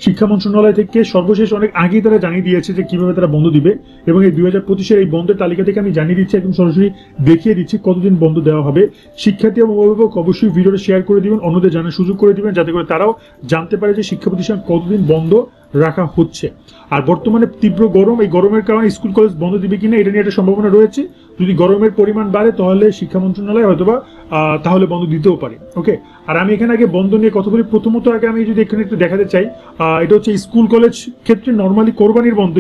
শিক্ষা মন্ত্রণালয় থেকে সর্বশেষ অনেক আগেই তারা জানিয়ে দিয়েছে যে কিভাবে তারা বন্ধ দিবে, এবং এই 2025-এর এই বন্ধের তালিকা থেকে আমি জানিয়ে দিচ্ছি, একদম সরাসরি দেখিয়ে দিচ্ছি কতদিন বন্ধ দেওয়া হবে। শিক্ষার্থী এবং অভিভাবক অবশ্যই ভিডিওটা শেয়ার করে দিবেন, অন্যদের জানার সুযোগ করে দিবেন, যাতে করে তারাও জানতে পারে যে শিক্ষা প্রতিষ্ঠান কতদিন বন্ধ রাখা হচ্ছে। আর বর্তমানে তীব্র গরম, এই গরমের কারণে স্কুল কলেজ বন্ধ দিবে কিনা এটা নিয়ে একটা সম্ভাবনা রয়েছে। যদি গরমের পরিমাণ বাড়ে তাহলে শিক্ষা মন্ত্রণালয় হয়তোবা তাহলে বন্ধ দিতেও পারে। ওকে, আর আমি এখানে আগে বন্ধ নিয়ে কথা বলি। প্রথমত আগে আমি যদি এখানে একটু দেখাতে চাই, এটা হচ্ছে স্কুল কলেজ ক্ষেত্রে নর্মালি কোরবানির বন্ধ,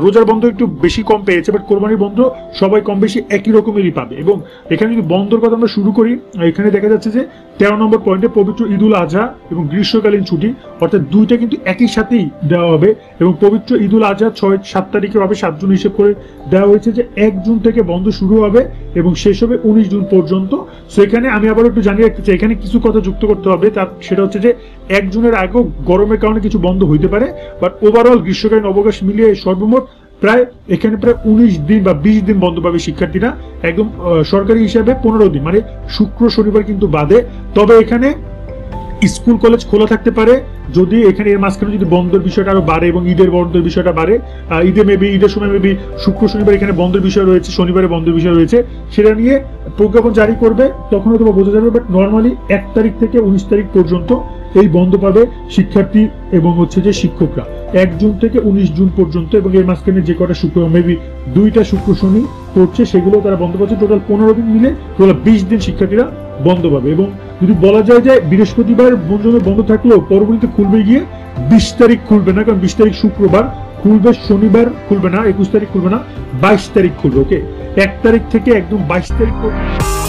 রোজার বন্ধ একটু বেশি কম পেয়েছে, বাট কোরবানির বন্ধ সবাই কম বেশি একই রকমেরই পাবে। এবং এখানে যদি বন্ধের কথা আমরা শুরু করি, এখানে দেখা যাচ্ছে যে 13 নম্বর পয়েন্টে পবিত্র ঈদ উল আজহা এবং গ্রীষ্মকালীন ছুটি, অর্থাৎ দুইটা কিন্তু একই সাথেই দেওয়া হবে। এবং পবিত্র ঈদ উল আজহা 6-7 তারিখে হবে, 7 জুন হিসেব করে দেওয়া হয়েছে যে 1 জুন থেকে বন্ধ শুরু হবে এবং শেষ হবে 19 জুন পর্যন্ত। সো এখানে আমি আবার একটু জানিয়ে রাখতে চাই, এখানে কিছু কথা যুক্ত করতে হবে, সেটা হচ্ছে যে 1 জুনের আগেও গরমের কারণে কিছু বন্ধ হইতে পারে, বাট ওভারঅল গ্রীষ্মকালীন অবকাশ মিলিয়ে সর্বমোট প্রায় 19 দিন বা 20 দিন বন্ধ পাবে শিক্ষার্থীরা, একদম সরকারি হিসাবে 15 দিন, মানে শুক্র শনিবার কিন্তু বাদে। তবে এখানে স্কুল কলেজ খোলা থাকতে পারে যদি এখানে এর মাঝখানে যদি বন্ধের বিষয়টা আরো বাড়ে এবং ঈদের বন্ধের বিষয়টা বাড়ে, ঈদের সময় মেবি শুক্র শনিবার এখানে বন্ধের বিষয় রয়েছে, শনিবারে বন্ধের বিষয় রয়েছে, সেটা নিয়ে প্রজ্ঞাপন জারি করবে, তখন হয়তো বোঝা যাবে। বাট নর্মালি 1 তারিখ থেকে 19 তারিখ পর্যন্ত এই বন্ধ পাবে শিক্ষার্থী এবং হচ্ছে যে শিক্ষকরা, 1 জুন থেকে 19 জুন পর্যন্ত। এবং এর মাঝখানে যে কটা শুক্র মেবি 2টা শুক্র শনি পড়ছে সেগুলো তারা বন্ধ পাচ্ছে। টোটাল 15 দিন মিলে টোটাল 20 দিন শিক্ষার্থীরা বন্ধ পাবে। এবং যদি বলা যায় যে বৃহস্পতিবার বন্ধ থাকলেও পরবর্তীতে খুলবে গিয়ে 20 তারিখ খুলবে না, কারণ 20 তারিখ শুক্রবার খুলবে, শনিবার খুলবে না, 21 তারিখ খুলবে না, 22 তারিখ খুলবে। ওকে, 1 তারিখ থেকে একদম 22 তারিখ পর্যন্ত।